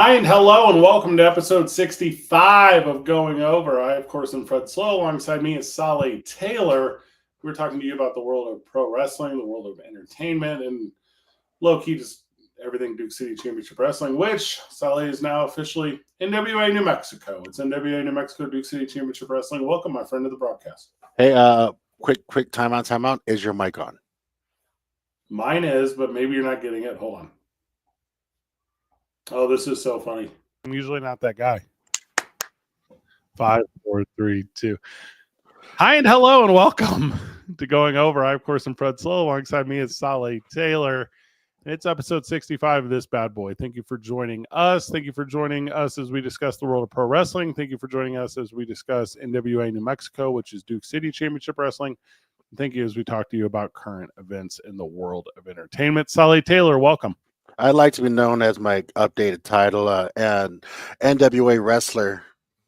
Hi and hello and welcome to episode 65 of Going Over. I, of course, am Fred Slow. Alongside me is Saleh Taylor. We're talking to you about the world of pro wrestling, the world of entertainment, and low-key just everything Duke City Championship Wrestling, which Saleh is now officially NWA New Mexico. It's NWA New Mexico Duke City Championship Wrestling. Welcome, my friend, to the broadcast. Hey, quick timeout. Is your mic on? Mine is, but maybe you're not getting it. Hold on. Oh, this is so funny. I'm usually not that guy. 5, 4, 3, 2. Hi and hello and welcome to Going Over. I, of course, am Fred Slow. Alongside me is Saleh Taylor. And it's episode 65 of this bad boy. Thank you for joining us. Thank you for joining us as we discuss the world of pro wrestling. Thank you for joining us as we discuss NWA New Mexico, which is Duke City Championship Wrestling. And thank you as we talk to you about current events in the world of entertainment. Saleh Taylor, welcome. I'd like to be known as my updated title and NWA wrestler,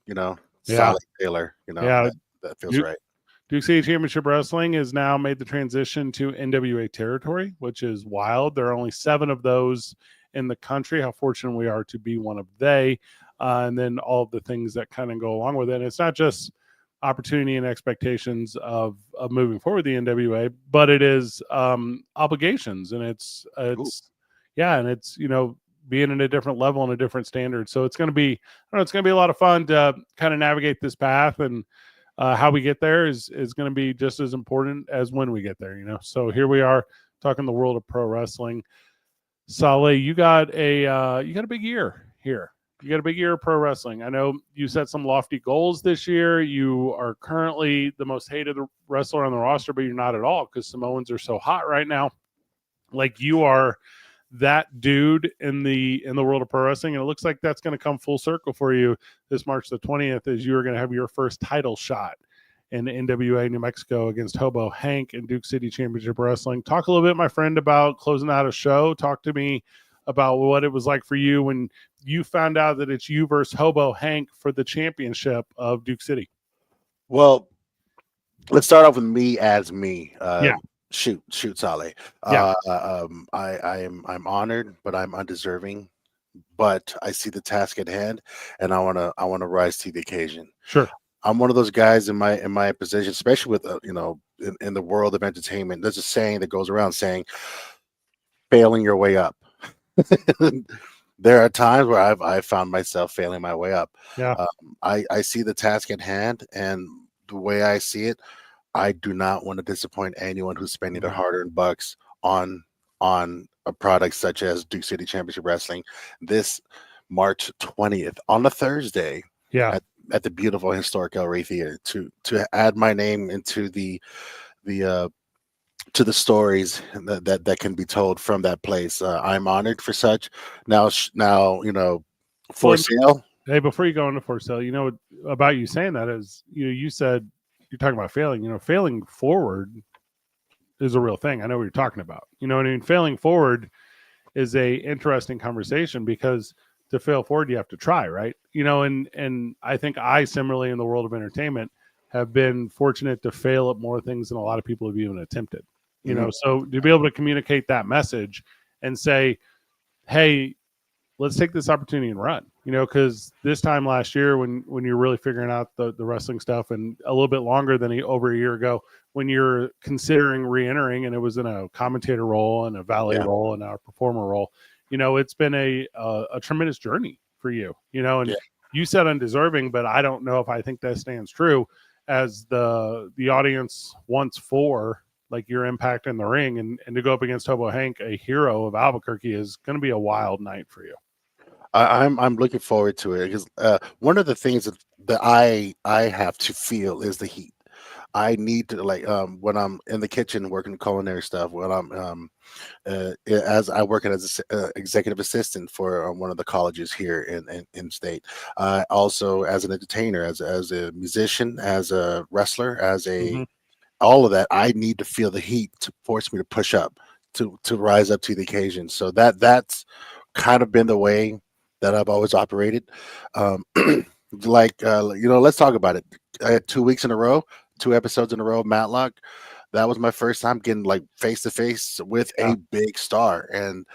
Saleh Taylor, that feels right. Duke City Championship Wrestling has now made the transition to NWA territory, which is wild. There are only 7 of those in the country. How fortunate we are to be one of they, and then all of the things that kind of go along with it. And it's not just opportunity and expectations of moving forward the NWA, but it is obligations, and it's and it's being in a different level and a different standard. So it's going to be it's going to be a lot of fun to kind of navigate this path, and how we get there is going to be just as important as when we get there. So here we are talking the world of pro wrestling. Saleh, you got a big year here. You got a big year of pro wrestling. I know you set some lofty goals this year. You are currently the most hated wrestler on the roster, but you're not at all because Samoans are so hot right now. Like, you are that dude in the world of pro wrestling, and it looks like that's going to come full circle for you this March the 20th, as you are going to have your first title shot in NWA New Mexico against Hobo Hank in Duke City Championship Wrestling. Talk a little bit, my friend, about closing out a show. Talk to me about what it was like for you when you found out that it's you versus Hobo Hank for the championship of Duke City. Well, let's start off with me as me. Shoot, Saleh. I'm honored, but I'm undeserving. But I see the task at hand, and I wanna rise to the occasion. Sure. I'm one of those guys in my position, especially with in the world of entertainment. There's a saying that goes around saying, "Failing your way up." There are times where I've found myself failing my way up. Yeah. I see the task at hand, and the way I see it, I do not want to disappoint anyone who's spending their hard-earned bucks on a product such as Duke City Championship Wrestling this March 20th on a Thursday. Yeah. At the beautiful historic El Rey Theater to add my name into the to the stories that can be told from that place. I'm honored for such. Now, for sale. Hey, before you go into for sale, about you saying that is, you said you're talking about failing. Failing forward is a real thing. I know what you're talking about. You know what I mean? Failing forward is a interesting conversation because to fail forward, you have to try, right? And I think I similarly in the world of entertainment have been fortunate to fail at more things than a lot of people have even attempted. So to be able to communicate that message and say, hey, let's take this opportunity and run, because this time last year when you're really figuring out the wrestling stuff, and a little bit longer than over a year ago when you're considering re-entering, and it was in a commentator role and a valet role and our performer role, it's been a tremendous journey for you, and you said undeserving, but I don't know if I think that stands true as the audience wants for like your impact in the ring, and to go up against Hobo Hank, a hero of Albuquerque, is going to be a wild night for you. I'm looking forward to it because one of the things that I have to feel is the heat. I need to when I'm in the kitchen working culinary stuff. When I'm as I work as an executive assistant for one of the colleges here in state. Also as an entertainer, as a musician, as a wrestler, as a all of that. I need to feel the heat to force me to push up, to rise up to the occasion. So that's kind of been the way that I've always operated. Let's talk about it. I had 2 weeks in a row, 2 episodes in a row of Matlock. That was my first time getting like face to face with a big star, and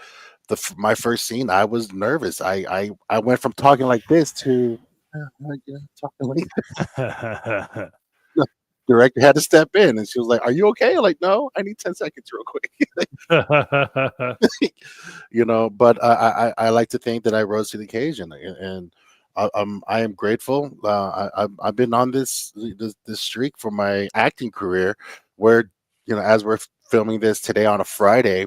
my first scene, I was nervous. I went from talking like this to talking like the director had to step in, and she was like, "Are you okay?" I'm like, "No, I need 10 seconds real quick." But I like to think that I rose to the occasion, and I am grateful. I've been on this streak for my acting career, where as we're filming this today on a Friday,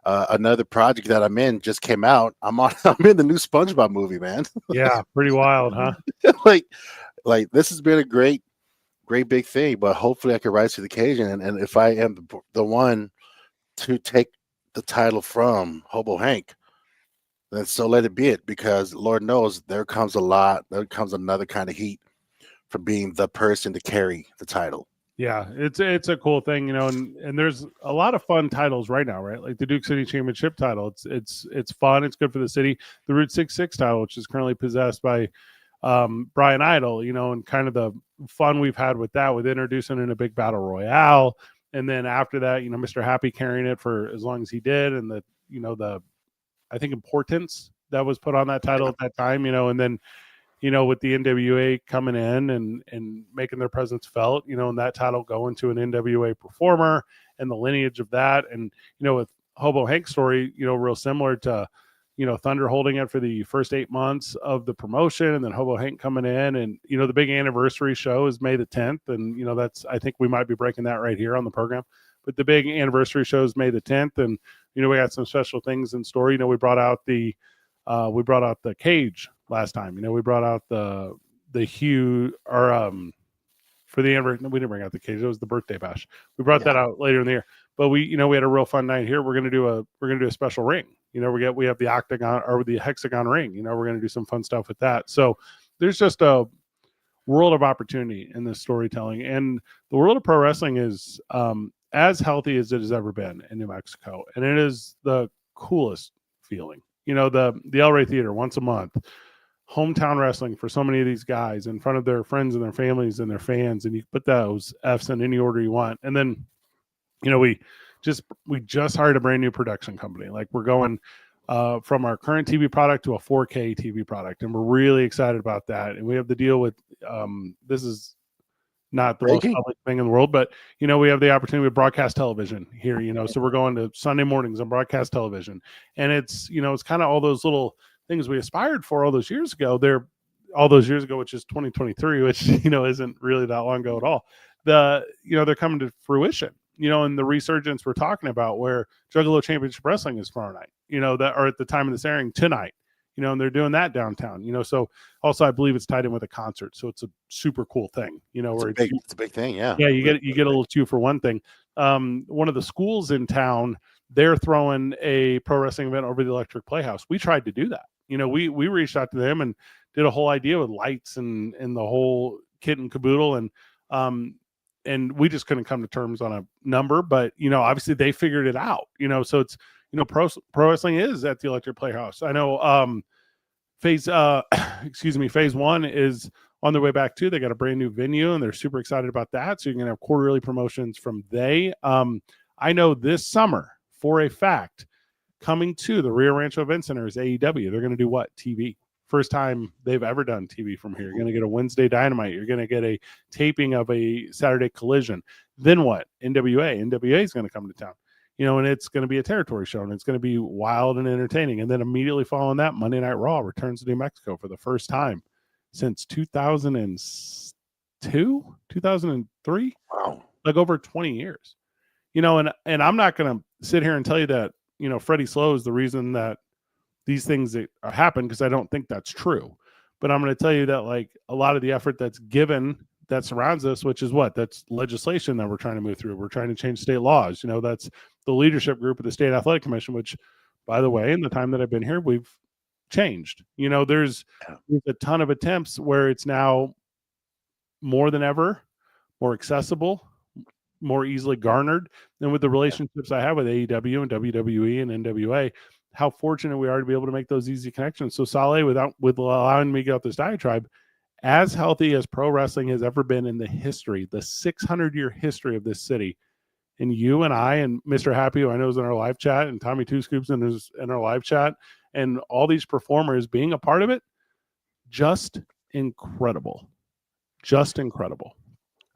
another project that I'm in just came out. I'm in the new SpongeBob movie, man. Yeah, pretty wild, huh? like this has been a great big thing, but hopefully I can rise to the occasion. And if I am the one to take the title from Hobo Hank, then so let it be it, because Lord knows there comes another kind of heat for being the person to carry the title. Yeah, it's a cool thing, and there's a lot of fun titles right now, right? Like the Duke City Championship title. It's fun, it's good for the city. The Route 66 title, which is currently possessed by Brian Idol, and kind of the fun we've had with that, with introducing in a big battle royale. And then after that, Mr. Happy carrying it for as long as he did, and the I think importance that was put on that title at that time, and then with the NWA coming in and making their presence felt, and that title going to an NWA performer and the lineage of that. And, with Hobo Hank's story, real similar to, Thunder holding it for the first 8 months of the promotion, and then Hobo Hank coming in, and, the big anniversary show is May the 10th. And, I think we might be breaking that right here on the program, but the big anniversary show is May the 10th. And, we got some special things in store. We brought out the cage last time. We brought out the huge, or for the anniversary. We didn't bring out the cage. It was the birthday bash. We brought that out later in the year. But we had a real fun night here. We're gonna do a special ring. We have the octagon or the hexagon ring. We're gonna do some fun stuff with that. So there's just a world of opportunity in this storytelling, and the world of pro wrestling is as healthy as it has ever been in New Mexico, and it is the coolest feeling. The El Rey Theater once a month, hometown wrestling for so many of these guys in front of their friends and their families and their fans, and you put those F's in any order you want. And then, we just hired a brand new production company. Like, we're going from our current TV product to a 4K TV product, and we're really excited about that. And we have the deal with this is not the most public thing in the world, but we have the opportunity with broadcast television here, so we're going to Sunday mornings on broadcast television. And it's it's kind of all those little things we aspired for all those years ago, which is 2023, which isn't really that long ago at all. They're coming to fruition, and the resurgence we're talking about, where Juggalo Championship Wrestling is tomorrow night, that are at the time of this airing tonight, and they're doing that downtown, so also I believe it's tied in with a concert. So it's a super cool thing, where it's a big thing. Yeah. Yeah. You get a little 2-for-1 thing. One of the schools in town, they're throwing a pro wrestling event over the Electric Playhouse. We tried to do that. We reached out to them and did a whole idea with lights and the whole kit and caboodle. And we just couldn't come to terms on a number, but, obviously they figured it out, so it's, pro wrestling is at the Electric Playhouse. I know phase 1 is on their way back too. They got a brand new venue and they're super excited about that. So you're going to have quarterly promotions from I know this summer for a fact, coming to the Rio Rancho Event Center is AEW. They're going to do what? TV. First time they've ever done TV from here. You're going to get a Wednesday Dynamite. You're going to get a taping of a Saturday Collision. Then what? NWA. NWA is going to come to town. And it's going to be a territory show, and it's going to be wild and entertaining. And then immediately following that, Monday Night Raw returns to New Mexico for the first time since 2002, 2003. Wow. Like over 20 years. And I'm not going to sit here and tell you that, Freddie Slow is the reason that these things happen, because I don't think that's true. But I'm going to tell you that, like, a lot of the effort that's given that surrounds us, which is that's legislation that we're trying to move through. We're trying to change state laws. That's the leadership group of the State Athletic Commission, which, by the way, in the time that I've been here, we've changed. There's a ton of attempts where it's now more than ever more accessible, more easily garnered. And with the relationships I have with AEW and WWE and NWA, how fortunate we are to be able to make those easy connections. So Saleh, with allowing me to get out this diatribe, as healthy as pro wrestling has ever been in the 600-year history of this city, and you and I and Mr. Happy, who I know is in our live chat, and Tommy Two Scoops in our live chat, and all these performers being a part of it, just incredible. Just incredible.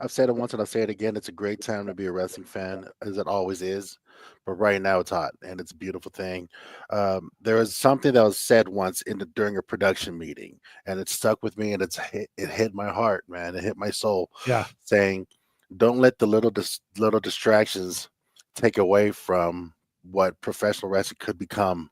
I've said it once and I'll say it again. It's a great time to be a wrestling fan, as it always is. But right now it's hot and it's a beautiful thing. There was something that was said once during a production meeting, and it stuck with me, and it hit my heart, man. It hit my soul. Yeah. Saying, don't let the little distractions take away from what professional wrestling could become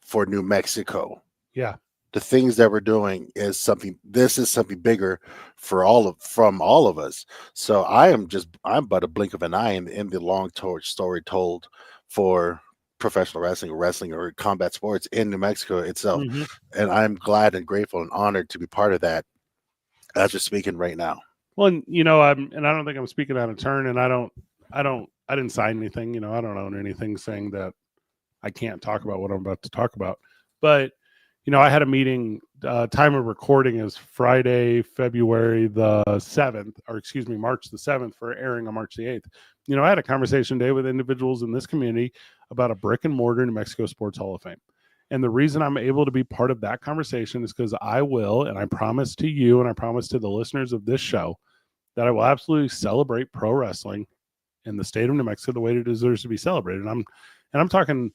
for New Mexico. Yeah. The things that we're doing is something. This is something bigger from all of us. So I'm but a blink of an eye in the long story told for professional wrestling or combat sports in New Mexico itself. Mhm. And I'm glad and grateful and honored to be part of that as we're speaking right now. Well, and, I don't think I'm speaking out of turn, and I didn't sign anything. I don't own anything saying that I can't talk about what I'm about to talk about. But I had a meeting. Time of recording is Friday, February the 7th, or excuse me, March the 7th for airing on March the 8th. I had a conversation today with individuals in this community about a brick and mortar New Mexico Sports Hall of Fame. And the reason I'm able to be part of that conversation is because I will, and I promise to you, and I promise to the listeners of this show, that I will absolutely celebrate pro wrestling in the state of New Mexico the way it deserves to be celebrated. And I'm talking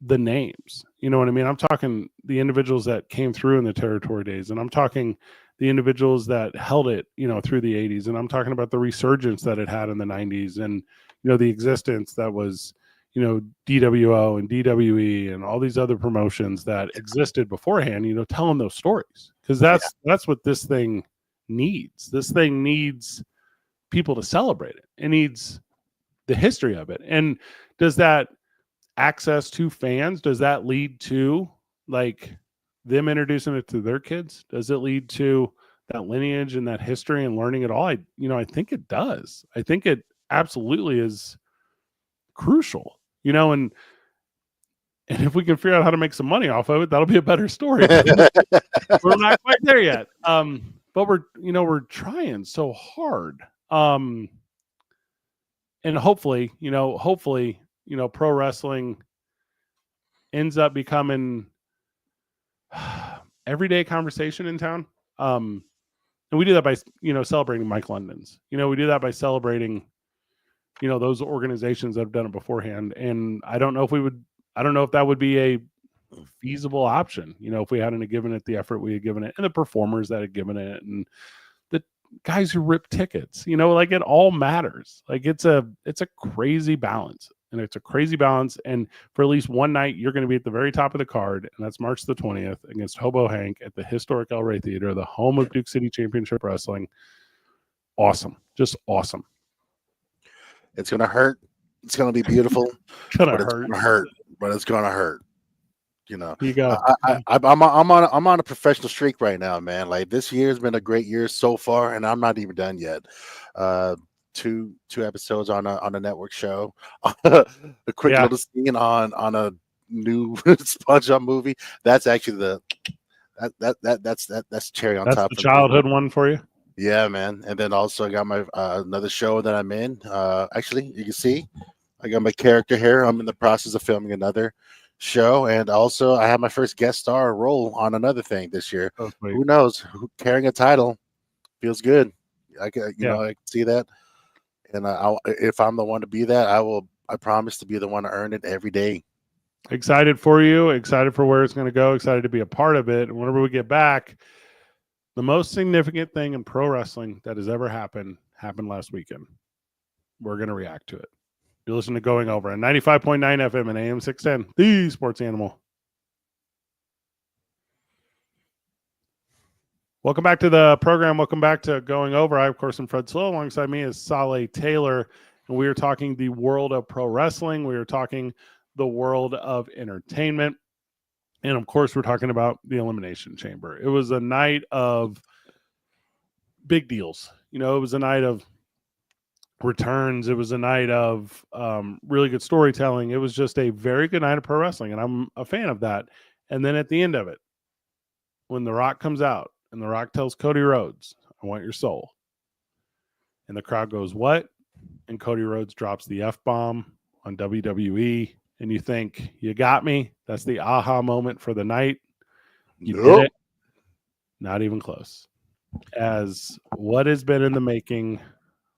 the names, you know what I mean? I'm talking the individuals that came through in the territory days, and I'm talking the individuals that held it, through the 80s, and I'm talking about the resurgence that it had in the 90s, and the existence that was DWO and DWE and all these other promotions that existed beforehand, telling those stories, because that's what this thing needs. This thing needs people to celebrate it. It needs the history of it. And does that access to fans, does that lead to like them introducing it to their kids? Does it lead to that lineage and that history and learning it all? I think it does. I think it absolutely is crucial, and if we can figure out how to make some money off of it, that'll be a better story. We're not quite there yet. But we're trying so hard. And hopefully, pro wrestling ends up becoming everyday conversation in town. And we do that by, celebrating Mike London's. We do that by celebrating, those organizations that have done it beforehand. And I don't know if that would be a feasible option, if we hadn't given it the effort we had given it, and the performers that had given it, and the guys who rip tickets, like it all matters. Like it's a crazy balance, and it's a crazy balance. And for at least one night, you're going to be at the very top of the card, and that's March the 20th against Hobo Hank at the historic El Rey Theater, the home of Duke City Championship Wrestling. Awesome. Just awesome. It's going to hurt. It's going to be beautiful. It's going to hurt. But it's going to hurt. You go. I'm on a professional streak right now, man. Like this year's been a great year so far, and I'm not even done yet. Two episodes on a network show, a quick little scene on a new SpongeBob movie. That's actually that's cherry on top. That's the childhood one for you. Yeah, man. And then also I got my another show that I'm in. Actually, you can see I got my character here. I'm in the process of filming another show, and also I have my first guest star role on another thing this year. Oh, who knows? Carrying a title feels good. I can see that, and if I'm the one to be that, I promise to be the one to earn it every day. Excited for you. Excited for where it's going to go. Excited to be a part of it. And whenever we get back, the most significant thing in pro wrestling that has ever happened last weekend. We're going to react to it. You're listening to Going Over on 95.9 FM and AM 610, the Sports Animal. Welcome back to the program. Welcome back to Going Over. I, of course, am Fred Slow. Alongside me is Saleh Taylor, and we are talking the world of pro wrestling. We are talking the world of entertainment. And, of course, we're talking about the Elimination Chamber. It was a night of big deals. It was a night of returns. It was a night of really good storytelling. It was just a very good night of pro wrestling, and I'm a fan of that. And then at the end of it, when The Rock comes out and The Rock tells Cody Rhodes, "I want your soul," and the crowd goes, "What?" and Cody Rhodes drops the F-bomb on WWE, and you think, you got me. That's the aha moment for the night. You did Nope. it. Not even close. As what has been in the making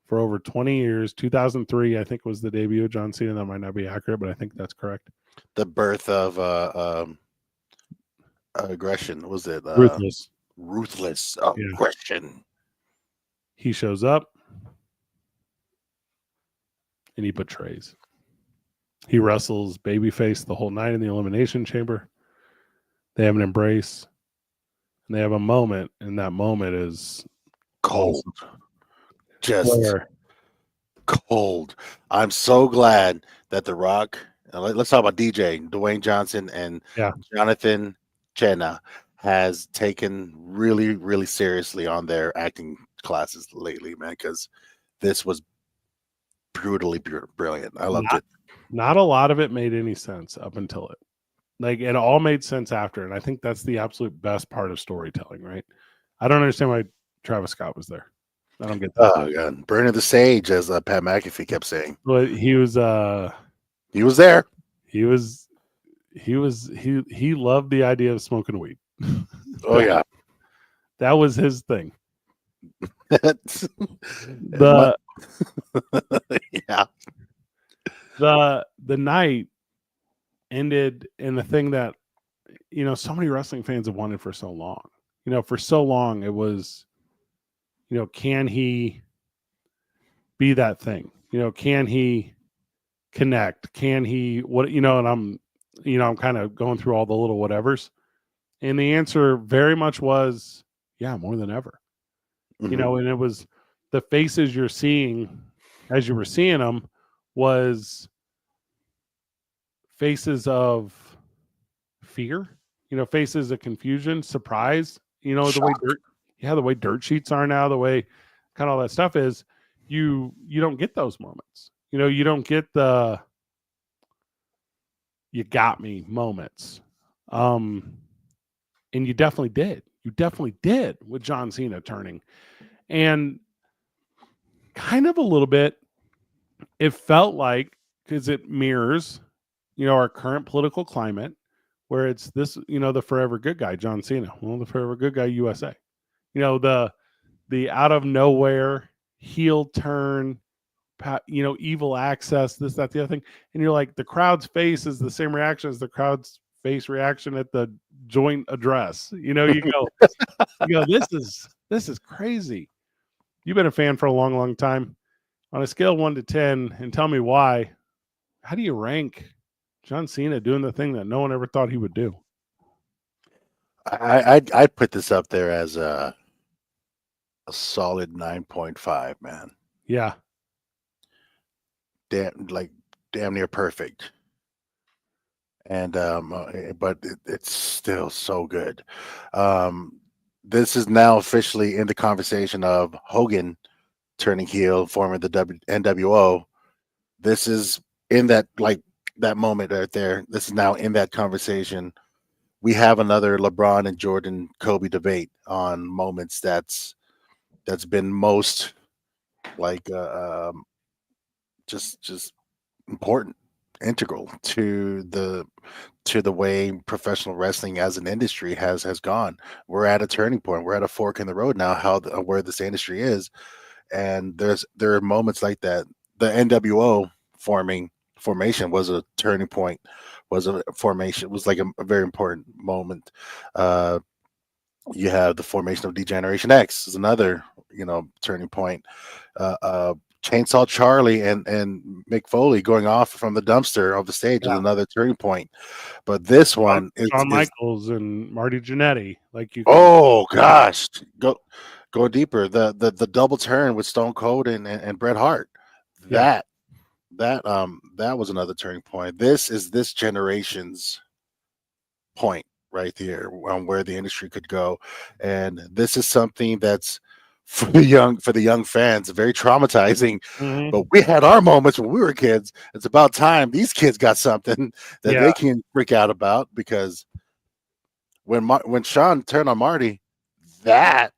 for over 20 years, 2003, I think, was the debut of John Cena. That might not be accurate, but I think that's correct. The birth of aggression, was it? Ruthless. Ruthless Yeah. aggression. He shows up and he betrays. He wrestles babyface the whole night in the Elimination Chamber. They have an embrace and they have a moment, and that moment is Cold. Just where cold. I'm so glad that The Rock, let's talk about DJ, Dwayne Johnson, and Yeah. Jonathan Cena has taken really, really seriously on their acting classes lately, man, because this was brutally brilliant. I loved it. not a lot of it made any sense up until it. Like, it all made sense after, and I think that's the absolute best part of storytelling, right? I don't understand why Travis Scott was there. I don't get that. Oh god, burning the sage, as Pat McAfee kept saying. But he was He was there. he loved the idea of smoking weed. Oh yeah. That was his thing. The yeah. The night ended in the thing that, you know, so many wrestling fans have wanted for so long. You know, for so long it was, you know, can he be that thing? You know, can he connect? Can he what, you know, and I'm kind of going through all the little whatevers. And the answer very much was, yeah, more than ever. You know, and it was the faces you're seeing as you were seeing them was faces of fear, you know, faces of confusion, surprise, you know, the way the way dirt sheets are now, the way kind of all that stuff is, you don't get those moments. You know, you don't get the you got me moments. And you definitely did. You definitely did with John Cena turning. And kind of a little bit, it felt like, because it mirrors, you know, our current political climate, where it's this, you know, the forever good guy, John Cena. Well, the forever good guy, USA. You know, the out of nowhere heel turn, you know, evil access, this, that, the other thing. And you're like, the crowd's face is the same reaction as the crowd's face reaction at the joint address. You know, you go, this is crazy. You've been a fan for a long, long time. On a scale of 1 to 10, and tell me why, how do you rank John Cena doing the thing that no one ever thought he would do? I'd put this up there as a solid 9.5, man. Yeah. Damn near perfect. And but it's still so good. This is now officially in the conversation of Hogan turning heel, forming the NWO. This is in that moment right there. This is now in that conversation. We have another LeBron and Jordan Kobe debate on moments that's been most just important, integral to the way professional wrestling as an industry has gone. We're at a turning point. We're at a fork in the road now. Where this industry is, and there are moments like that. The NWO formation was a turning point. Was a formation. It was like a very important moment. You have the formation of D-Generation X is another, you know, turning point. Chainsaw Charlie and Mick Foley going off from the dumpster of the stage is another turning point. But this one is Shawn Michaels and Marty Jannetty. Like you. Oh gosh, go deeper. The double turn with Stone Cold and Bret Hart. That was another turning point. This is this generation's point right there on where the industry could go, and this is something that's for the young fans very traumatizing. Mhm. But we had our moments when we were kids. It's about time these kids got something that they can freak out about, because when Shawn turned on Marty, that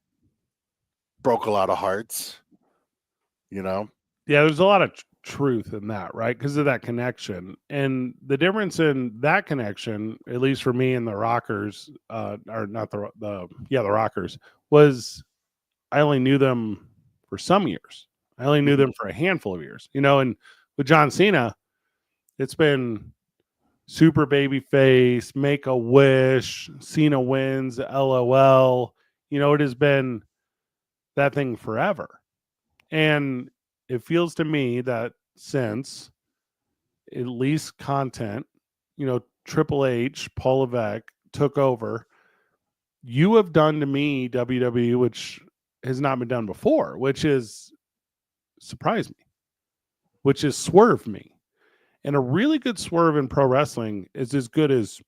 broke a lot of hearts, you know. Yeah, there's a lot of truth in that, right? Because of that connection. And the difference in that connection, at least for me and the Rockers, or not the Rockers, was I only knew them for some years. I only knew them for a handful of years, and with John Cena, it's been super baby face, make a wish, Cena wins, LOL. It has been that thing forever. And it feels to me that since at least content, Triple H, Paul Levesque took over, you have done to me WWE, which has not been done before, which is surprise me, which is swerve me. And a really good swerve in pro wrestling is as good as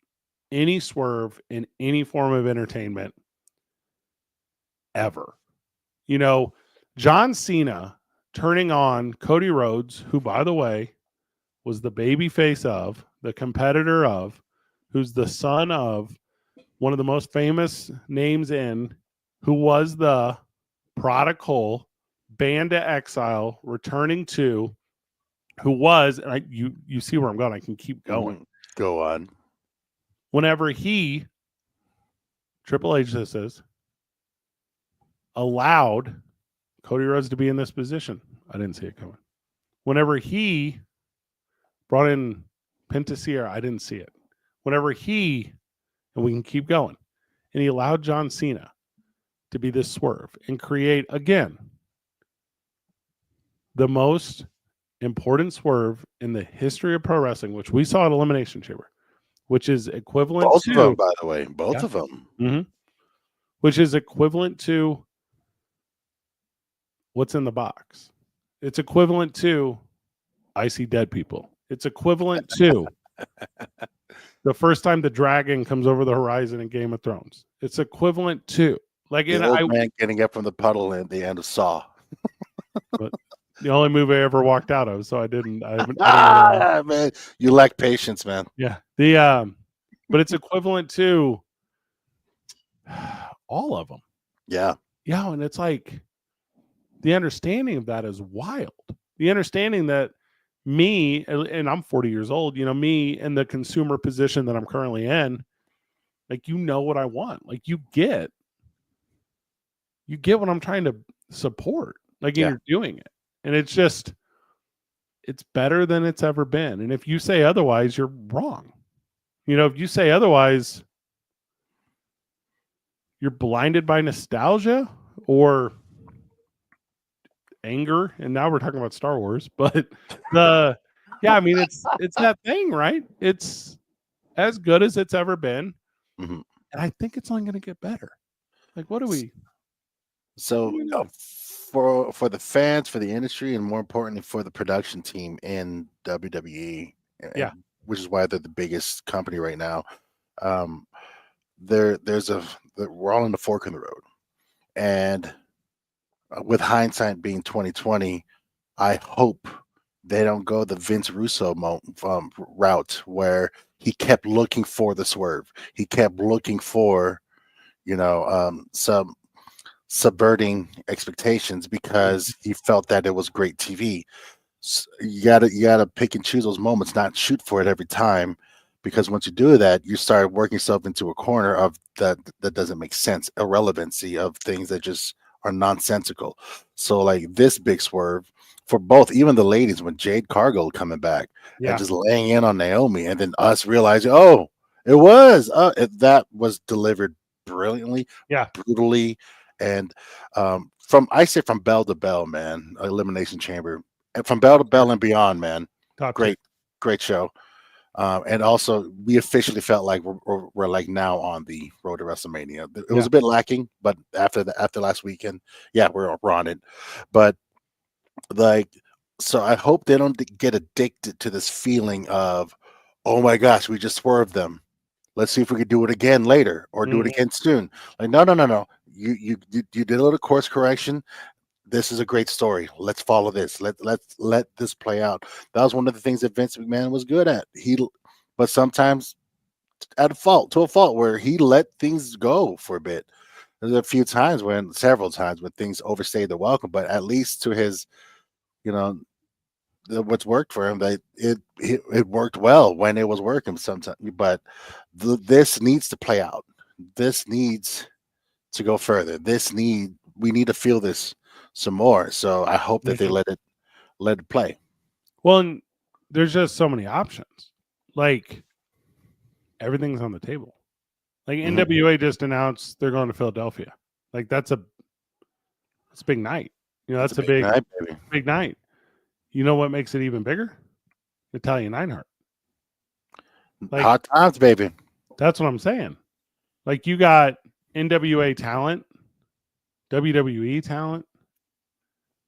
any swerve in any form of entertainment ever. John Cena turning on Cody Rhodes, who, by the way, was the baby face of, the competitor of, who's the son of one of the most famous names in, who was the prodigal, banned to exile, returning to, who was, and you see where I'm going, I can keep going. Go on. Whenever Triple H, this is, allowed Cody Rhodes to be in this position. I didn't see it coming. Whenever he brought in Penta Sierra, I didn't see it. Whenever and we can keep going, and he allowed John Cena to be this swerve and create, again, the most important swerve in the history of pro wrestling, which we saw at Elimination Chamber, which is equivalent Both to... of them, by the way. Both Yeah. of them. Mm-hmm. Which is equivalent to what's in the box. It's equivalent to I see dead people. It's equivalent to the first time the dragon comes over the horizon in Game of Thrones. It's equivalent to The old man getting up from the puddle at the end of Saw. But the only movie I ever walked out of, so I didn't. Man, you lack patience, man. Yeah. But it's equivalent to all of them. Yeah. Yeah, and it's like the understanding of that is wild. The understanding that me, and I'm 40 years old, me in the consumer position that I'm currently in, like, what I want. Like, you get what I'm trying to support. Like, and you're doing it. And it's just, it's better than it's ever been. And if you say otherwise, you're wrong. If you say otherwise, you're blinded by nostalgia or anger. And now we're talking about Star Wars, but it's that thing, right? It's as good as it's ever been. Mm-hmm. And I think it's only going to get better. Like, what do we? So for the fans, for the industry, and more importantly for the production team in WWE, which is why they're the biggest company right now. We're all in the fork in the road, and with hindsight being 2020, I hope they don't go the Vince Russo route where he kept looking for the swerve. He kept looking for, some subverting expectations because he felt that it was great TV. So you gotta pick and choose those moments, not shoot for it every time, because once you do that, you start working yourself into a corner of that doesn't make sense, irrelevancy of things that just are nonsensical. So like this big swerve for both, even the ladies, when Jade Cargill coming back and just laying in on Naomi, and then us realizing, that was delivered brilliantly, brutally, and from bell to bell, man. Elimination Chamber, and from bell to bell and beyond, man. Great show. And also, we officially felt like we're like now on the road to WrestleMania. It was a bit lacking, but after last weekend, we're on it. But so I hope they don't get addicted to this feeling of, oh my gosh, we just swerved them. Let's see if we could do it again later or do it again soon. Like, no. You did a little course correction. This is a great story. Let's follow this. Let this play out. That was one of the things that Vince McMahon was good at. But sometimes to a fault, where he let things go for a bit. There's several times when things overstayed the welcome, but at least to his, what's worked for him. That it worked well when it was working sometimes, but this needs to play out. This needs to go further. We need to feel this some more. So I hope that they Mhm. let it play. Well, and there's just so many options. Like everything's on the table. Like Mhm. NWA just announced they're going to Philadelphia. Like that's a big night. You know, It's that's a a big big night, baby. big night. You know what makes it even bigger? Italian Nineheart. Like Hot times, baby. that's what I'm saying. Like you got NWA talent, WWE talent.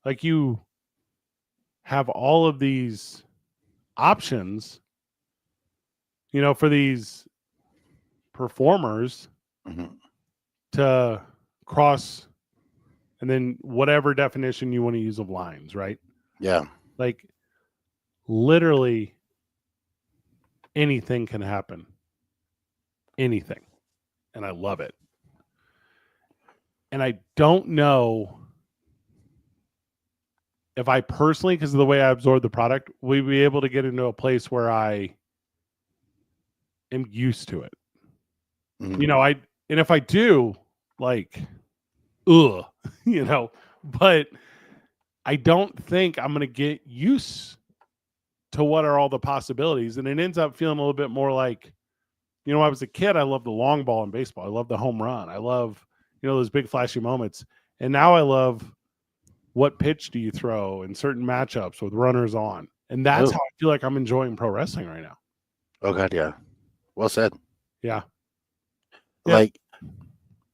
Like you have all of these options, you know, for these performers Mhm. to cross and then whatever definition you want to use of lines, right? Yeah. Like literally anything can happen. Anything. And I love it. And I don't know if I personally, because of the way I absorb the product, will be able to get into a place where I am used to it. Mhm. You know, and if I do, like, ugh, you know, but I don't think I'm going to get used to what are all the possibilities. And it ends up feeling a little bit more like, you know, when I was a kid, I loved the long ball in baseball. I love the home run. I love, you know, those big flashy moments. And now I love what pitch do you throw in certain matchups with runners on. And that's Oh, how I feel like I'm enjoying pro wrestling right now. oh God, yeah. Well said. Yeah. Yep. Like,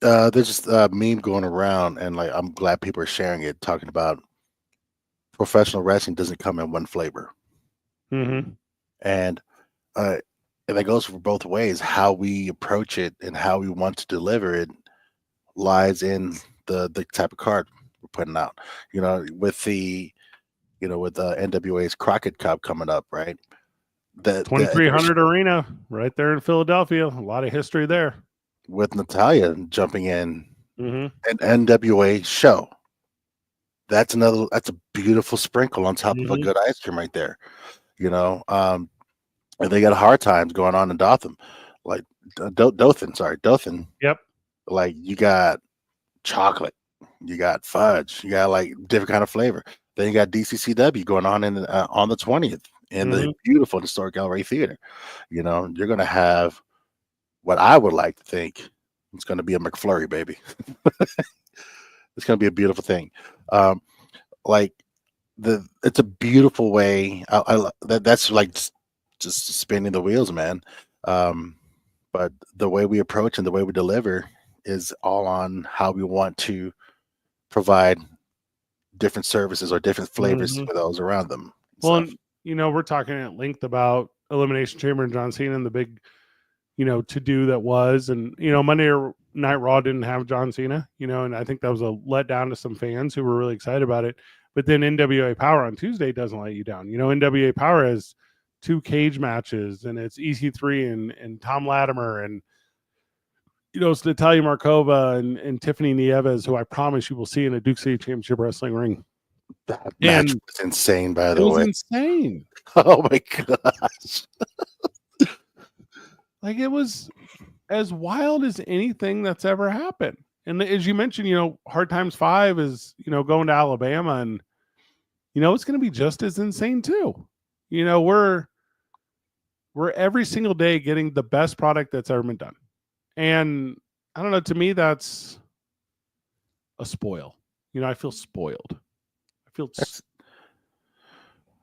there's just a meme going around, and like, I'm glad people are sharing it, talking about professional wrestling doesn't come in one flavor, Mm-hmm. and uh, and that goes for both ways. How we approach it and how we want to deliver it lies in the type of card we're putting out. You know, with the with NWA's Crockett Cup coming up, right? There's 2300 Arena right there in Philadelphia. A lot of history there. with Natalia jumping in Mm-hmm. an NWA show. That's a beautiful sprinkle on top of a Mm-hmm. good ice cream right there. You know, and they got hard times going on in Dothan, like Dothan. Yep. Like you got chocolate, you got fudge, you got like different kind of flavor. Then you got DCCW going on on the 20th in the Mm-hmm. beautiful historic Gallery Theater. You know, you're gonna have what I would like to think it's gonna be a McFlurry, baby. It's gonna be a beautiful thing. Like it's a beautiful way. That's like just spinning the wheels, man. Um, but the way we approach and the way we deliver is all on how we want to provide different services or different flavors Mm-hmm. for those around them. And Well, stuff. and, you know, we're talking at length about Elimination Chamber and John Cena and the big, you know, to do that was. And, you know, Monday Night Raw didn't have John Cena, you know, and I think that was a letdown to some fans who were really excited about it. But then NWA Power on Tuesday doesn't let you down. You know, NWA Power has 2 cage matches, and it's EC3 and Tom Latimer, and, you know, it's Natalia Markova and Tiffany Nieves, who I promise you will see in a Duke City Championship Wrestling ring. That And match was insane, by it the was way. insane. Oh my gosh. Like it was as wild as anything that's ever happened. And as you mentioned, you know, Hard Times 5 is, you know, going to Alabama, and, you know, it's going to be just as insane too. You know, we're every single day getting the best product that's ever been done. And I don't know, to me, that's a spoil. You know, I feel spoiled. I feel That's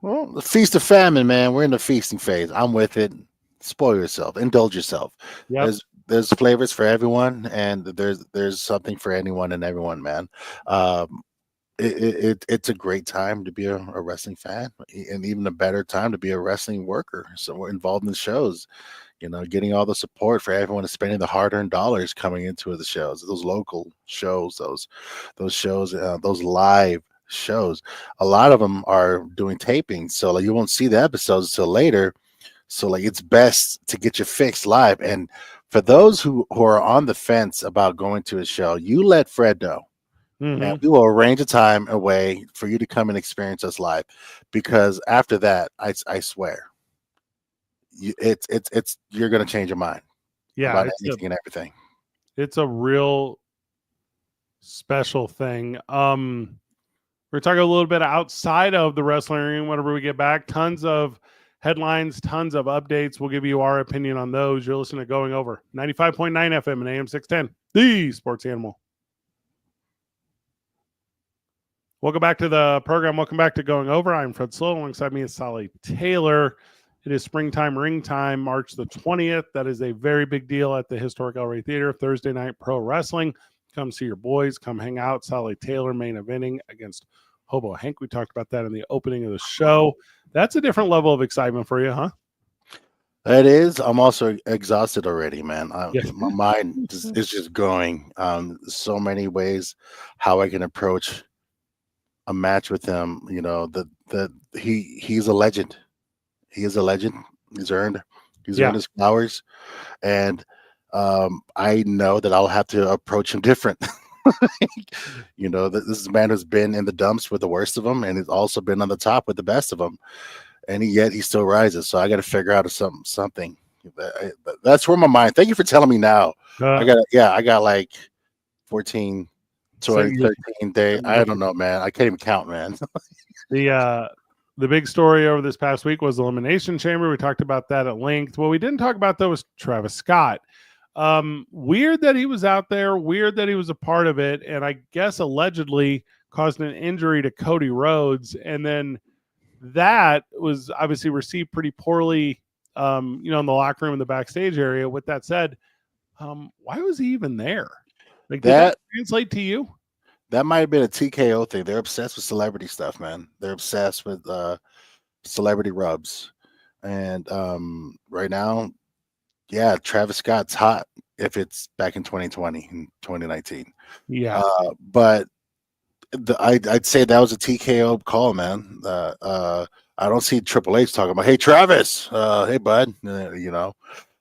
Well, the feast of famine, man. We're in the feasting phase. I'm with it. Spoil yourself, indulge yourself. yep. There's flavors for everyone, and there's something for anyone and everyone, man. Um, it's a great time to be a wrestling fan, and even a better time to be a wrestling worker. So we're involved in the shows, getting all the support for everyone is spending the hard-earned dollars coming into the shows, those local shows, those shows, those live shows. A lot of them are doing tapings, so like you won't see the episodes till later. So like it's best to get your fix live. And for those who are on the fence about going to a show, you let Fred know. Mhm. and we will arrange a time a way for you to come and experience us live. Because after that, I swear, it's you're gonna change your mind Yeah, about anything and everything. it's a real special thing. We're talking a little bit outside of the wrestling ring whenever we get back. Tons of headlines, tons of updates. We'll give you our opinion on those. You're listening to Going Over 95.9 FM and AM 610, the sports animal. Welcome back to the program. Welcome back to Going Over. I'm Fred Slow. Alongside me is Sally Taylor. It is springtime ring time, March the 20th. That is a very big deal at the Historic El Rey Theater. Thursday night pro wrestling. Come see your boys. Come hang out. Sally Taylor main eventing against Hobo Hank. We talked about that in the opening of the show. That's a different level of excitement for you, huh? It is. I'm also exhausted already, man. Yeah. My mind is just going. So many ways how I can approach a match with him. You know, he's a legend. He is a legend. He's earned his flowers, and I know that I'll have to approach him different. You know, this is a man who's been in the dumps with the worst of them, and he's also been on the top with the best of them, and yet he still rises. So I got to figure out something. That's where my mind. Thank you for telling me now. I got like 14, 20, 13 days. I don't know, man. I can't even count, man. The big story over this past week was the Elimination Chamber. We talked about that at length. What we didn't talk about, though, was Travis Scott. Weird that he was out there. Weird that he was a part of it. And I guess allegedly caused an injury to Cody Rhodes. And then that was obviously received pretty poorly, in the locker room in the backstage area. With that said, why was he even there? Like, did that translate to you? That might have been a TKO thing. They're obsessed with celebrity stuff, man. They're obsessed with celebrity rubs. And right now, yeah, Travis Scott's hot if it's back in 2020 and 2019. Yeah. But I'd say that was a TKO call, man. I don't see Triple H talking about, hey, Travis, hey, bud. You know,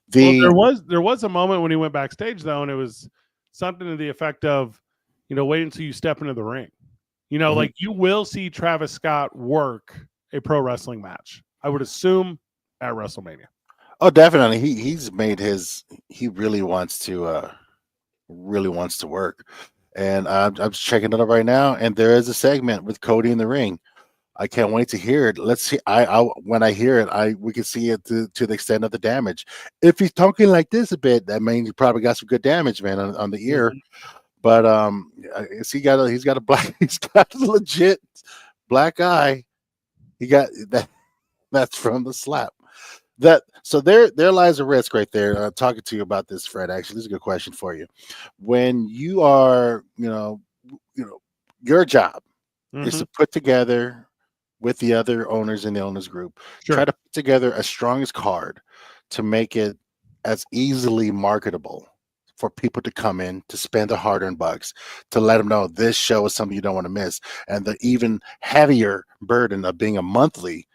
there was a moment when he went backstage, though, and it was something to the effect of, wait until you step into the ring. Like you will see Travis Scott work a pro wrestling match, I would assume, at WrestleMania. Oh, definitely. He's made he really wants to work. And I'm just checking it out right now. And there is a segment with Cody in the ring. I can't wait to hear it. Let's see. When I hear it, we can see it to the extent of the damage. If he's talking like this a bit, that means he probably got some good damage, man, on the ear. But he's got a legit black eye. He got that. That's from the slap. So there lies a risk right there. Talking to you about this, Fred. Actually, this is a good question for you. When you are, your job is to put together with the other owners in the owners group, try to put together a strongest card to make it as easily marketable for people to come in, to spend their hard-earned bucks, to let them know this show is something you don't want to miss, and the even heavier burden of being a monthly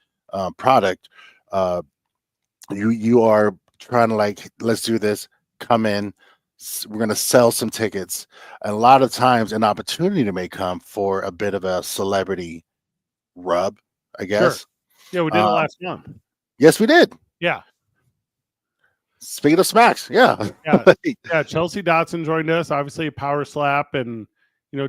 product. You are trying to, like, let's do this, come in, we're going to sell some tickets. And a lot of times an opportunity may come for a bit of a celebrity rub, I guess. Yeah, we did it last month. Yes, we did. Yeah. Speaking of smacks, yeah. Chelsea Dotson joined us, obviously a power slap, and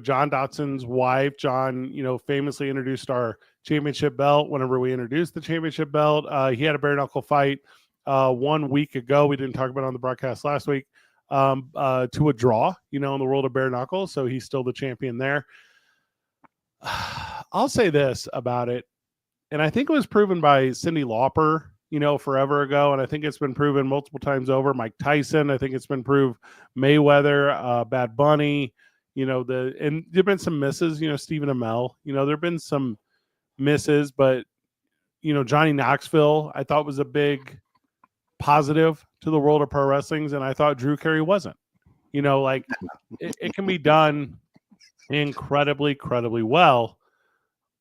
John Dotson's wife, John, famously introduced our championship belt whenever we introduced the championship belt. He had a bare knuckle fight 1 week ago. We didn't talk about it on the broadcast last week, to a draw, in the world of bare knuckle. So he's still the champion there. I'll say this about it, and I think it was proven by Cyndi Lauper, forever ago, and I think it's been proven multiple times over. Mike Tyson, I think it's been proved. Mayweather, Bad Bunny, and there've been some misses. Stephen Amell, there've been some misses, but Johnny Knoxville, I thought was a big positive to the world of pro wrestling, and I thought Drew Carey wasn't. Like it can be done incredibly well.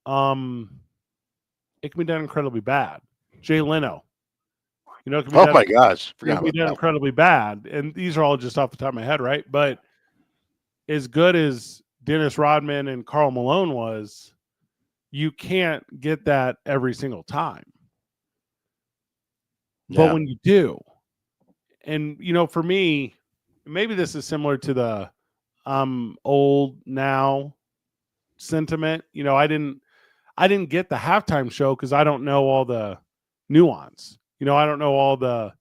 It can be done incredibly bad. Jay Leno, it can be my gosh, it can be done incredibly bad, and these are all just off the top of my head, right? But as good as Dennis Rodman and Karl Malone was, you can't get that every single time. But Yeah. when you do, and for me, maybe this is similar to the I'm old now sentiment. I didn't get the halftime show because I don't know all the nuance. I don't know all the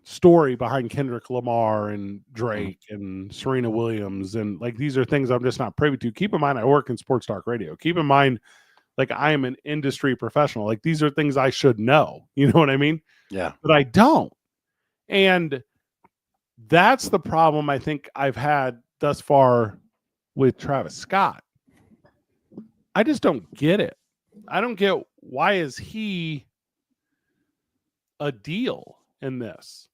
story behind Kendrick Lamar and Drake and Serena Williams, and like these are things I'm just not privy to. Keep in mind, I work in sports talk radio. Keep in mind, like I am an industry professional. Like these are things I should know. You know what I mean? Yeah. But I don't, and that's the problem I think I've had thus far with Travis Scott. I just don't get it. I don't get why is he a deal in this?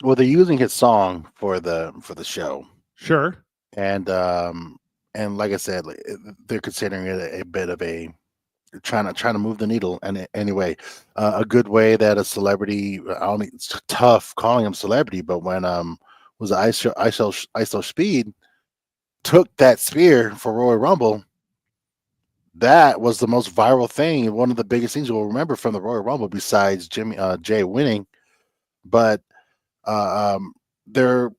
Well, they're using his song for the show, Sure. and like I said, they're considering it a bit of a trying to move the needle. And anyway, a good way that a celebrity, I don't mean it's tough calling him celebrity, but when was ISO Speed took that spear for Royal Rumble. That was the most viral thing, one of the biggest things we'll remember from the Royal Rumble, besides Jay winning. But there's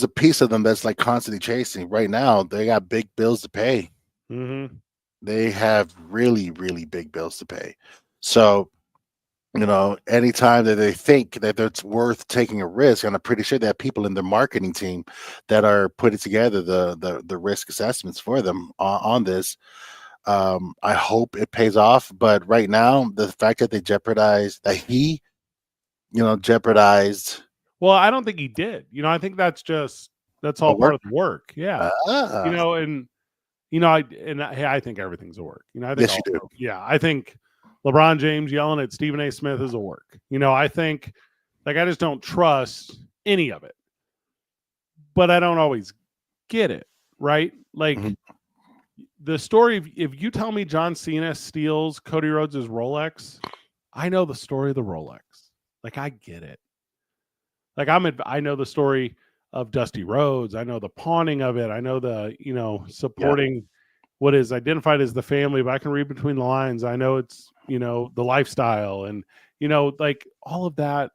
a piece of them that's like constantly chasing. Right now, they got big bills to pay. Mm-hmm. They have really, really big bills to pay. So, anytime that they think that it's worth taking a risk, and I'm pretty sure they have people in their marketing team that are putting together the risk assessments for them on this. I hope it pays off. But right now, the fact that he jeopardized. Well, I don't think he did. I think that's all part of the work. Yeah. I think everything's a work. I think Yes, you do. Yeah, I think LeBron James yelling at Stephen A. Smith is a work. I think, like, I just don't trust any of it. But I don't always get it, right? Like, the story, if you tell me John Cena steals Cody Rhodes' Rolex, I know the story of the Rolex. Like, I get it. Like, I know the story of Dusty Rhodes. I know the pawning of it. I know the, supporting what is identified as the family, but I can read between the lines. I know it's, the lifestyle and, like all of that,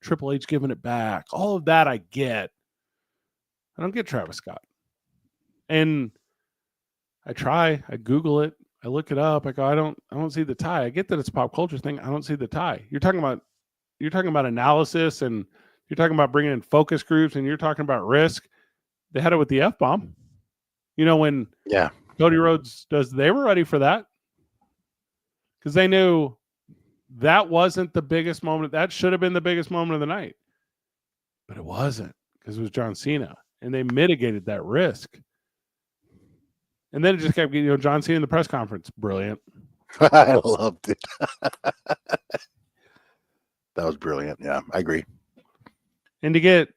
Triple H giving it back, all of that I get. I don't get Travis Scott. And I Google it, I look it up, I go, I don't see the tie. I get that it's a pop culture thing. I don't see the tie. You're talking about analysis, and you're talking about bringing in focus groups, and you're talking about risk. They had it with the F-bomb. When Cody Rhodes they were ready for that because they knew that wasn't the biggest moment. That should have been the biggest moment of the night, but it wasn't because it was John Cena, and they mitigated that risk. And then it just kept getting, John Cena in the press conference. Brilliant. I loved it. That was brilliant. Yeah, I agree. And to get,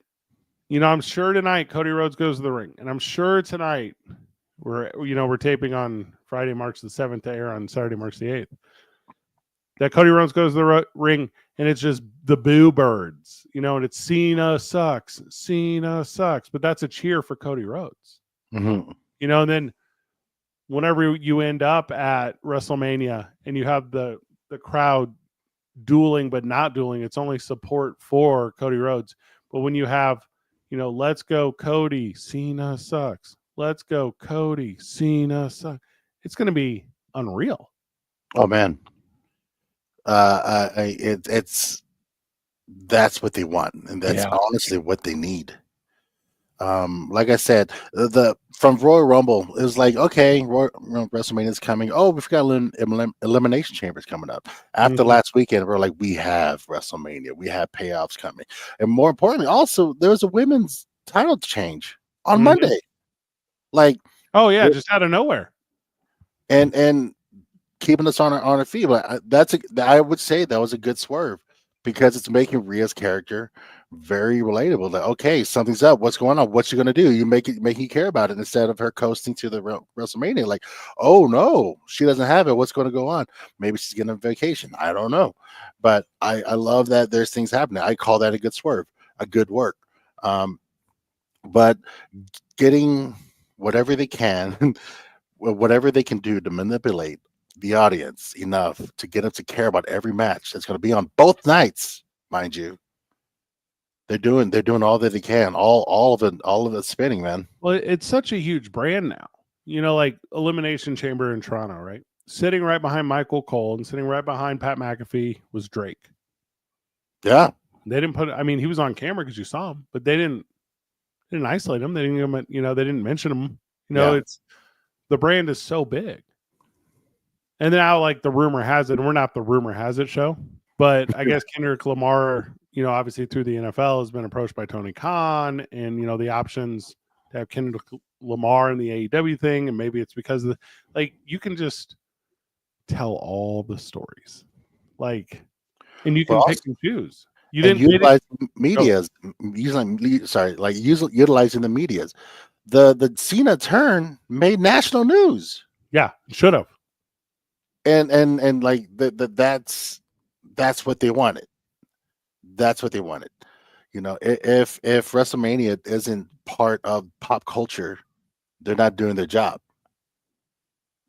I'm sure tonight Cody Rhodes goes to the ring, and I'm sure tonight we're taping on Friday, March the 7th to air on Saturday, March the 8th. That Cody Rhodes goes to the ring, and it's just the boo birds, and it's Cena sucks, but that's a cheer for Cody Rhodes. Mm-hmm. And then whenever you end up at WrestleMania and you have the crowd dueling but not dueling, it's only support for Cody Rhodes. But when you have, let's go Cody, Cena sucks. Let's go Cody, Cena sucks. It's going to be unreal. Oh man, it's that's what they want, and that's honestly what they need. Like I said, from Royal Rumble, it was like, okay, WrestleMania is coming. Oh, we forgot Elimination Chambers coming up. After last weekend, we're like, we have WrestleMania, we have payoffs coming, and more importantly, also there was a women's title change on Monday. Like, oh yeah, just out of nowhere, and keeping us on our feet. But I would say that was a good swerve because it's making Rhea's character very relatable. Like, okay, something's up. What's going on? What's she gonna do? You making you care about it instead of her coasting to the WrestleMania. Like, oh no, she doesn't have it. What's going to go on? Maybe she's getting a vacation. I don't know, but I love that there's things happening. I call that a good swerve, a good work. but getting whatever they can, whatever they can do to manipulate the audience enough to get them to care about every match that's going to be on both nights, mind you. They're doing all that they can, all of it spinning, man. Well, it's such a huge brand now. Like Elimination Chamber in Toronto, right? Sitting right behind Michael Cole and sitting right behind Pat McAfee was Drake. Yeah, They didn't put. I mean, he was on camera because you saw him, but they didn't isolate him. They didn't give him. They didn't mention him. Yeah. It's the brand is so big. And now, like the rumor has it, and we're not the rumor has it show, but I guess Kendrick Lamar, obviously through the NFL, has been approached by Tony Khan, and the options to have Kendrick Lamar in the AEW thing, and maybe it's because of you can just tell all the stories, and you can pick and choose. You didn't utilize media's utilizing the media's. The Cena turn made national news. Yeah, should have. And like that's what they wanted. That's what they wanted. If WrestleMania isn't part of pop culture, they're not doing their job.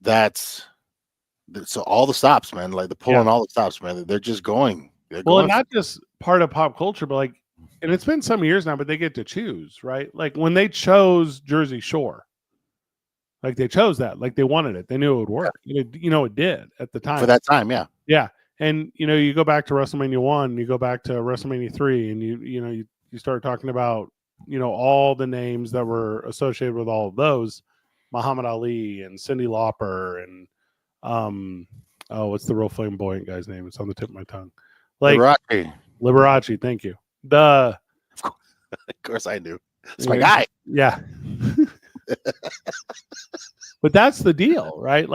So all the stops, man, like they're pulling all the stops, man. They're just going. And not just part of pop culture, but and it's been some years now, but they get to choose, right? Like when they chose Jersey Shore, they chose that, they wanted it. They knew it would work. Yeah. It did at the time. For that time, yeah. Yeah. And, you go back to WrestleMania 1, you go back to WrestleMania 3, and you start talking about, all the names that were associated with all of those, Muhammad Ali and Cyndi Lauper and, what's the real flamboyant guy's name? It's on the tip of my tongue. Liberace, thank you. Of course I knew. It's my guy. Yeah. But that's the deal, right?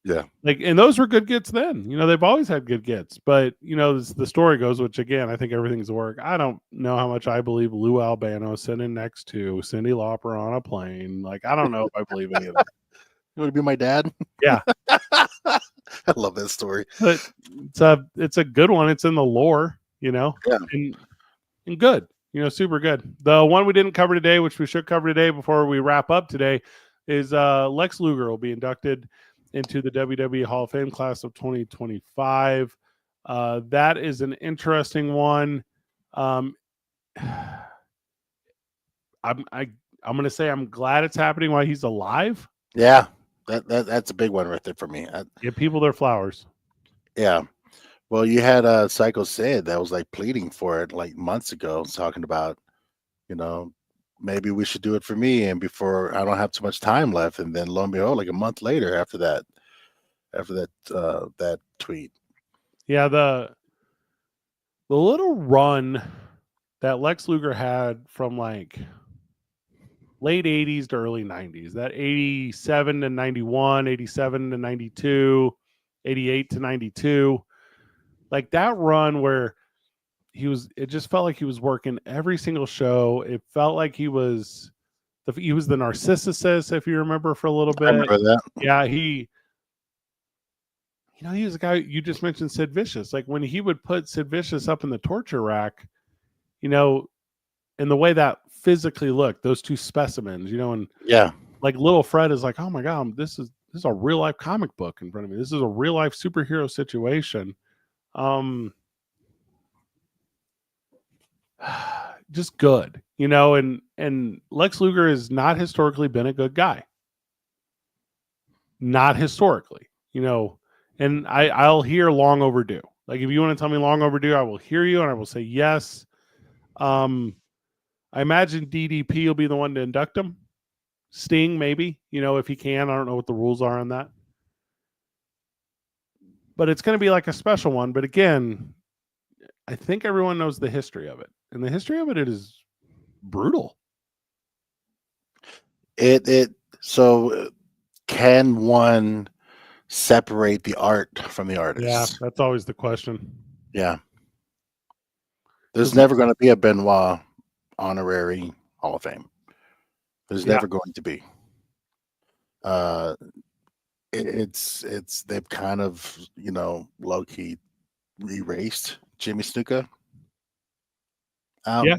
And those were good gets then. They've always had good gets, but the story goes, which again, I think everything's work. I don't know how much I believe Lou Albano sitting next to Cyndi Lauper on a plane. I don't know if I believe any of that. You want to be my dad? Yeah. I love that story. But it's a good one. It's in the lore, Yeah. And good, super good. The one we didn't cover today, which we should cover today before we wrap up today, is Lex Luger will be inducted into the WWE Hall of Fame class of 2025. That is an interesting one. I'm going to say I'm glad it's happening while he's alive. Yeah, that's a big one right there for me. Give people their flowers. Yeah. Well, you had Psycho Sid that was pleading for it months ago, talking about, maybe we should do it for me, and before I don't have too much time left. And then lo and behold, a month later after that tweet. Yeah, the little run that Lex Luger had from late 80s to early 90s, that 87 to 91, 87 to 92, 88 to 92, that run where it just felt like he was working every single show. It felt like he was the Narcissus, if you remember, for a little bit. I remember that. Yeah, he was a guy. You just mentioned Sid Vicious. When he would put Sid Vicious up in the torture rack, and the way that physically looked, those two specimens, and yeah, little Fred is oh my God, this is a real life comic book in front of me. This is a real life superhero situation. Just good, and Lex Luger has not historically been a good guy. Not historically, and I'll hear long overdue. If you want to tell me long overdue, I will hear you and I will say yes. I imagine DDP will be the one to induct him. Sting, maybe, if he can. I don't know what the rules are on that. But it's going to be a special one. But again, I think everyone knows the history of it. And the history of it is brutal. So can one separate the art from the artist? Yeah, that's always the question. Yeah. There's never going to be a Benoit honorary Hall of Fame. There's never going to be. They've kind of, low key erased Jimmy Snuka. Yeah.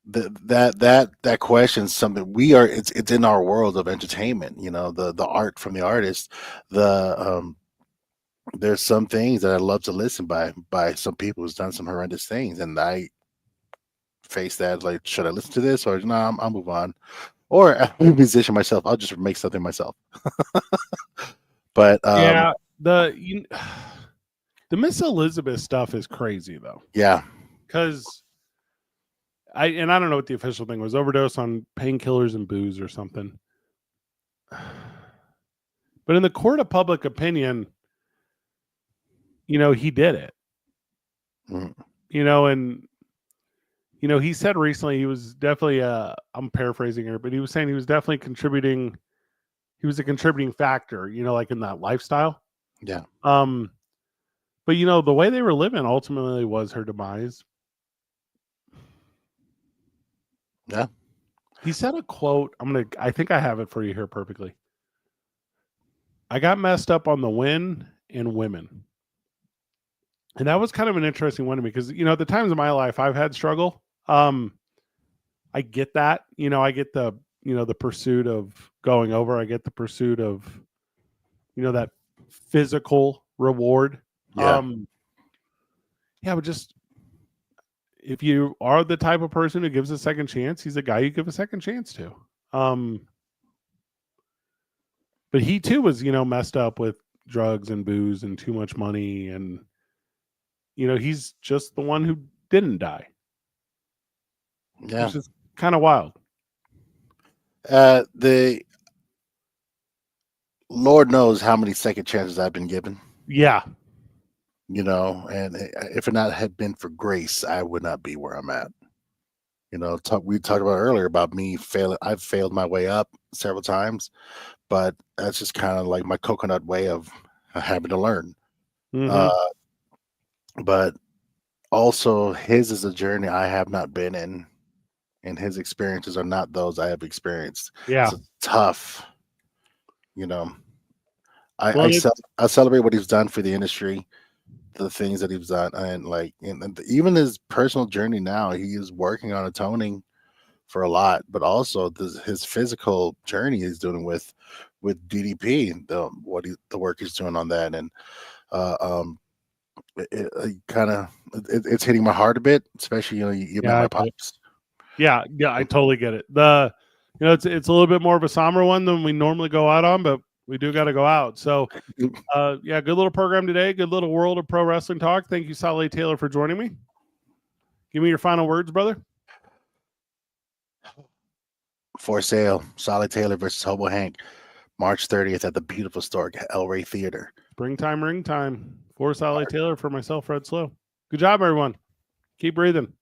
that question is something we are. It's in our world of entertainment. You know, the art from the artist. There's some things that I love to listen by some people who's done some horrendous things, and I face that like, should I listen to this or no? I'll move on. Or I'm a musician myself. I'll just make something myself. But Yeah, the Miss Elizabeth stuff is crazy though, yeah, because I don't know what the official thing was, overdose on painkillers and booze or something. But in the court of public opinion, he did it. Mhm. And he said recently he was definitely I'm paraphrasing here, but he was saying he was definitely contributing. He was a contributing factor, like in that lifestyle. yeah, But the way they were living ultimately was her demise. yeah. He said a quote. I think I have it for you here perfectly. I got messed up on the win and women. And that was kind of an interesting one to me because, at the times of my life, I've had struggle. I get that, I get the pursuit of going over. I get the pursuit of, that physical reward. Yeah. Yeah, but just if you are the type of person who gives a second chance, he's a guy you give a second chance to. But he too was, messed up with drugs and booze and too much money. And, he's just the one who didn't die. Yeah. Which is kind of wild. The Lord knows how many second chances I've been given. Yeah. And if it not had been for grace, I would not be where I'm at. We talked about earlier about me failing. I've failed my way up several times, but that's just kind of like my coconut way of having to learn. Mhm. But also, his is a journey I have not been in, and his experiences are not those I have experienced. Yeah. It's tough. I Well, I celebrate what he's done for the industry, the things that he's done, and even his personal journey now. He is working on atoning for a lot, but also his physical journey he's doing with DDP, the work he's doing on that, and it's hitting my heart a bit, especially you met my pops. Yeah, I totally get it. It's a little bit more of a somber one than we normally go out on, but we do got to go out. So, good little program today. Good little world of pro wrestling talk. Thank you, Solly Taylor, for joining me. Give me your final words, brother. For sale, Solly Taylor versus Hobo Hank, March 30th at the beautiful historic El Rey Theater. Springtime ring time. For Solly Taylor, for myself, Fred Slow. Good job, everyone. Keep breathing.